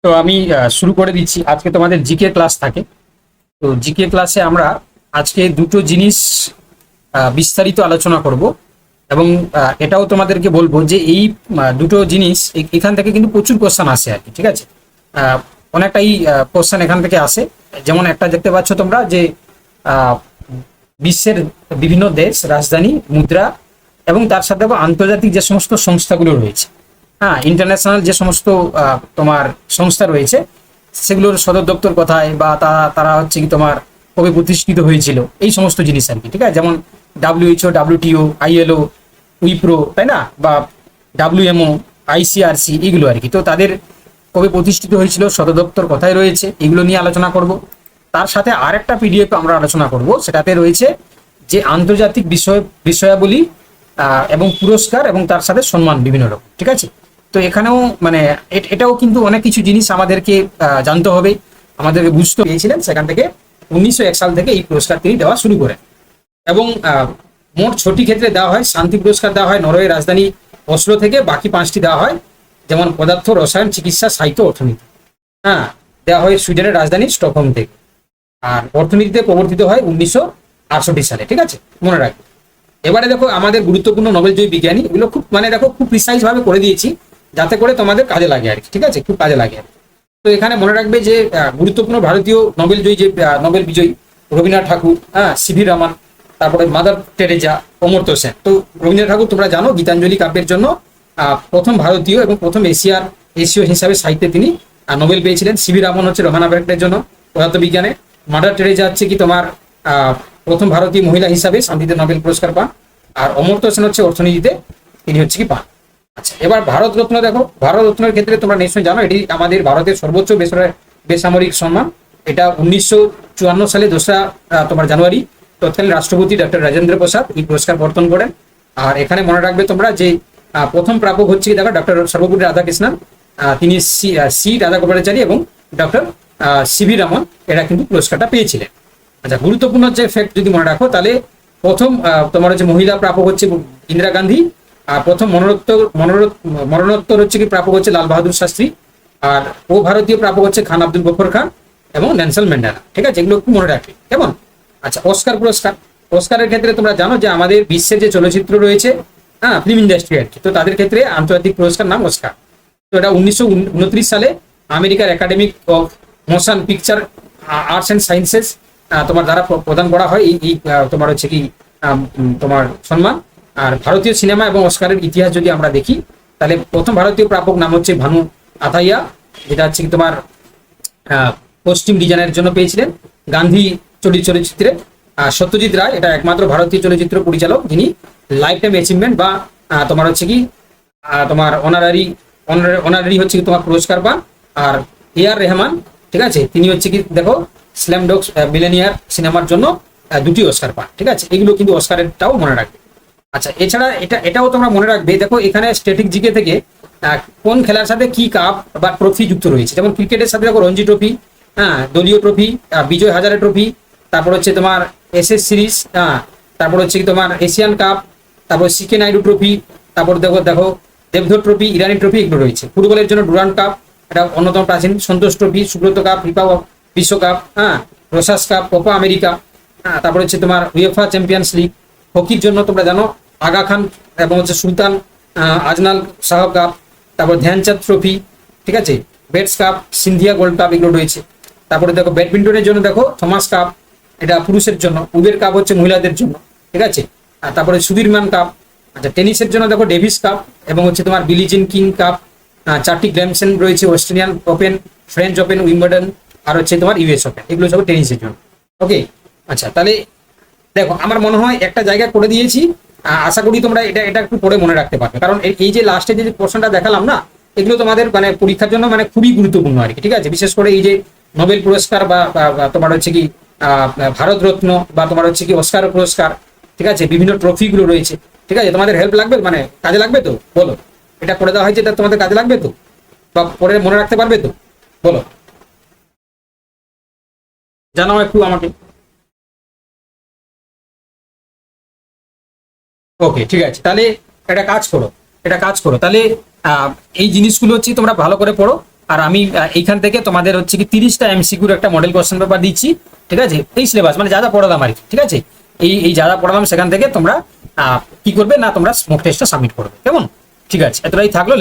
তো আমি শুরু করে দিচ্ছি। আজকে তোমাদের জিকে ক্লাস থাকে। তো জিকে ক্লাসে আমরা আজকে দুটো জিনিস বিস্তারিত আলোচনা করব এবং এটাও তোমাদেরকে বলবো যে এই দুটো জিনিস এখান থেকে কিন্তু প্রচুর কোশ্চেন আসে আর কি, ঠিক আছে। আহ, অনেকটাই কোশ্চেন এখান থেকে আসে। যেমন একটা দেখতে পাচ্ছ তোমরা যে আহ, বিশ্বের বিভিন্ন দেশ, রাজধানী, মুদ্রা এবং তার সাথে আন্তর্জাতিক যে সমস্ত সংস্থাগুলো রয়েছে, হ্যাঁ, ইন্টারন্যাশনাল যে সমস্ত তোমার সংস্থা রয়েছে সেগুলোর সদর দপ্তর কোথায়, বা তারা হচ্ছে কি তোমার কবে প্রতিষ্ঠিত হয়েছিল, এই সমস্ত জিনিস আর কি, ঠিক আছে। যেমন ডাব্লিউএইচও, ডাব্লিউটিও, আইএলও, উইপ্রো, তাই না, বা ডাব্লিউএমও, আইসিআরসি, এগুলো আর কি। তো তাদের কবে প্রতিষ্ঠিত হয়েছিল, সদর দপ্তর কোথায় রয়েছে, এগুলো নিয়ে আলোচনা করব। তার সাথে আরেকটা পিডিএফ আমরা আলোচনা করব, সেটাতে রয়েছে যে আন্তর্জাতিক বিষয়াবলী এবং পুরস্কার এবং তার সাথে সম্মান বিভিন্ন রকম, ঠিক আছে। তো এখানেও মানে এটাও কিন্তু অনেক কিছু জিনিস আমাদেরকে জানতে হবে, আমাদেরকে বুঝতে পেরেছিলেন। সেখান থেকে 1901 সাল থেকে এই পুরস্কার তিনি দেওয়া শুরু করেন এবং মোট 6টি ক্ষেত্রে দেওয়া হয়। শান্তি পুরস্কার দেওয়া হয় নরওয়ের রাজধানী অসলো থেকে, বাকি 5টি দেওয়া হয় যেমন পদার্থ, রসায়ন, চিকিৎসা, সাহিত্য, অর্থনীতি, হ্যাঁ, দেওয়া হয় সুইডেনের রাজধানী স্টকহোম থেকে। আর অর্থনীতিতে প্রবর্তিত হয় 1968 সালে, ঠিক আছে, মনে রাখবে। এবারে দেখো আমাদের গুরুত্বপূর্ণ নোবেল জয়ী বিজ্ঞানী, এগুলো খুব মানে দেখো খুব প্রিসাইজ ভাবে করে দিয়েছি যাতে করে তোমাদের কাজে লাগে আর কি, ঠিক আছে, খুব কাজে লাগে আর কি। তো এখানে মনে রাখবে যে গুরুত্বপূর্ণ ভারতীয় নোবেল জয়ী যে নোবেল বিজয়ী রবীন্দ্রনাথ ঠাকুর, হ্যাঁ, সিভি রমন, তারপরে মাদার টেরেজা, অমর্ত্য সেন। তো রবীন্দ্রনাথ ঠাকুর তোমরা জানো গীতাঞ্জলি কাব্যের জন্য প্রথম ভারতীয় এবং প্রথম এশীয় হিসাবে সাহিত্যে তিনি নোবেল পেয়েছিলেন। সিভি রমন হচ্ছে রোমান আবেগের জন্য পদার্থবিজ্ঞানে। মাদার টেরেজা হচ্ছে কি তোমার প্রথম ভারতীয় মহিলা হিসাবে শান্তিতে নোবেল পুরস্কার পান। আর অমর্ত্য সেন হচ্ছে অর্থনীতিতে তিনি হচ্ছে কি পান। আচ্ছা, এবার ভারত রত্ন দেখো। ভারত রত্নের ক্ষেত্রে তোমরা নিশ্চয়ই জানো এটি আমাদের ভারতের সর্বোচ্চ বেসামরিক সম্মান। এটা 1954 সালে 2রা তোমার জানুয়ারি তৎকালীন রাষ্ট্রপতি ডক্টর রাজেন্দ্র প্রসাদ এই পুরস্কার বর্তন করেন। আর এখানে মনে রাখবে তোমরা যে প্রথম প্রাপক হচ্ছে কি দেখো ডক্টর সর্বপল্লী রাধাকৃষ্ণন, তিনি সি রাধাগোপালাচারী এবং ডক্টর সিভি রমন এরা কিন্তু পুরস্কারটা পেয়েছিলেন। আচ্ছা, গুরুত্বপূর্ণ যে ফ্যাক্ট যদি মনে রাখো তাহলে প্রথম তোমার হচ্ছে মহিলা প্রাপক হচ্ছে ইন্দিরা গান্ধী। আর প্রথম মরণোত্তর হচ্ছে কি প্রাপক হচ্ছে লাল বাহাদুর শাস্ত্রী। আর ও ভারতীয় প্রাপক হচ্ছে খান আব্দুল গফর খান এবং নেলসন ম্যান্ডেলা, ঠিক আছে, এগুলো একটু মনে রাখবে কেমন। আচ্ছা, অস্কার পুরস্কার। অস্কারের ক্ষেত্রে তোমরা জানো যে আমাদের বিশ্বের যে চলচ্চিত্র রয়েছে, হ্যাঁ, ফিল্ম ইন্ডাস্ট্রি আর কি, তো তাদের ক্ষেত্রে আন্তর্জাতিক পুরস্কার নাম অস্কার। তো এটা 1929 সালে আমেরিকার academy of motion picture arts and sciences তোমার দ্বারা প্রদান করা হয় এই তোমার হচ্ছে কি তোমার সম্মান। আর ভারতীয় সিনেমা এবং অস্কারের ইতিহাস যদি আমরা দেখি তাহলে প্রথম ভারতীয় প্রাপক নাম হচ্ছে ভানু আথাইয়া, যেটা হচ্ছে কি তোমার পশ্চিম ডিজাইনের জন্য পেয়েছিলেন গান্ধী চলচ্চিত্রে। সত্যজিৎ রায় এটা একমাত্র ভারতীয় চলচ্চিত্র পরিচালক যিনি লাইফ টাইম অ্যাচিভমেন্ট বা তোমার হচ্ছে কি তোমার অনারারি হচ্ছে কি তোমার পুরস্কার পান। আর এ আর রেহমান, ঠিক আছে, তিনি হচ্ছে কি দেখো স্ল্যাম ডগ মিলেনিয়ার সিনেমার জন্য 2টি অস্কার পান, ঠিক আছে, এগুলো কিন্তু অস্কারেরটাও মনে রাখবে। আচ্ছা, এছাড়া এটাও তোমরা মনে রাখবে, দেখো এখানে স্ট্যাটিক জিকে থেকে কোন খেলার সাথে কি কাপ বা ট্রফি যুক্ত রয়েছে। যেমন ক্রিকেটের সাথে দেখো রঞ্জি ট্রফি, হ্যাঁ, দলীয় ট্রফি, বিজয় হাজারে ট্রফি, তারপর হচ্ছে তোমার এসএস সিরিজ, হ্যাঁ, তারপর হচ্ছে কি তোমার এশিয়ান কাপ, তারপর সিকে নাইডু ট্রফি, তারপর দেখো দেখো দেবধর ট্রফি, ইরানি ট্রফি, এগুলো রয়েছে। ফুটবলের জন্য ডুরান্ড কাপ, এটা অন্যতম প্রাচীন। সন্তোষ ট্রফি, সুব্রত কাপ, ফিফা বিশ্বকাপ, হ্যাঁ, রোসাস কাপ, কোপা আমেরিকা, হ্যাঁ, তারপর হচ্ছে তোমার উয়েফা চ্যাম্পিয়ন্স লিগ। হকির জন্য তোমরা জানো আগা খান এবং হচ্ছে সুলতান আজনাল শাহ কাপ, তারপর ধ্যানচাঁদ ট্রফি, ঠিক আছে, bets cup, Scindia gold cup, এগুলো রয়েছে। তারপরে দেখো ব্যাডমিন্টনের জন্য দেখো থমাস কাপ, এটা পুরুষের জন্য। উবের কাপ হচ্ছে মহিলাদের জন্য, ঠিক আছে। আর তারপরে সুধীরমান কাপ। আচ্ছা, টেনিসের জন্য দেখো ডেভিস কাপ এবং হচ্ছে তোমার বিলিজিন কিং কাপ। 4টি গ্র্যান্ড স্ল্যাম রয়েছে, Australian Open, French Open, Wimbledon, আর হচ্ছে তোমার ইউএস ওপেন, এগুলো সব টেনিসের জন্য। ওকে, আচ্ছা, তাহলে দেখো আমার মনে হয় একটা জায়গা করে দিয়েছি। আশা করি তোমরা এটা এটা একটু পড়ে মনে রাখতে পারবে, কারণ এই যে লাস্টে যে পোর্শনটা দেখালাম না, এগুলো তোমাদের মানে পরীক্ষার জন্য মানে খুবই গুরুত্বপূর্ণ আর কি, ঠিক আছে। বিশেষ করে এই যে নোবেল পুরস্কার বা তোমার হচ্ছে কি ভারত রত্ন বা তোমার হচ্ছে কি অস্কার পুরস্কার, ঠিক আছে, বিভিন্ন ট্রফিগুলো রয়েছে, ঠিক আছে, তোমাদের হেল্প লাগবে, মানে কাজে লাগবে তো বলো। এটা করে দেওয়া হয়েছে, এটা তোমাদের কাজে লাগবে তো, বা পরে মনে রাখতে পারবে তো বলো, জানাও একটু আমাকে। ওকে, ঠিক আছে, তাহলে এটা কাজ করো, তাহলে এই জিনিসগুলো হচ্ছে তোমরা ভালো করে পড়ো। আর আমি এইখান থেকে তোমাদের হচ্ছে কি 30টা এমসিকিউর একটা মডেল কোশ্চেন পেপার দিচ্ছি, ঠিক আছে, এই সিলেবাস মানে যা যা পড়ালাম আর কি, ঠিক আছে, এই যা যা পড়ালাম সেখান থেকে তোমরা কি করবে না, তোমরা স্মোক টেস্টটা সাবমিট করবে, কেমন? ঠিক আছে, এতটাই থাকলো।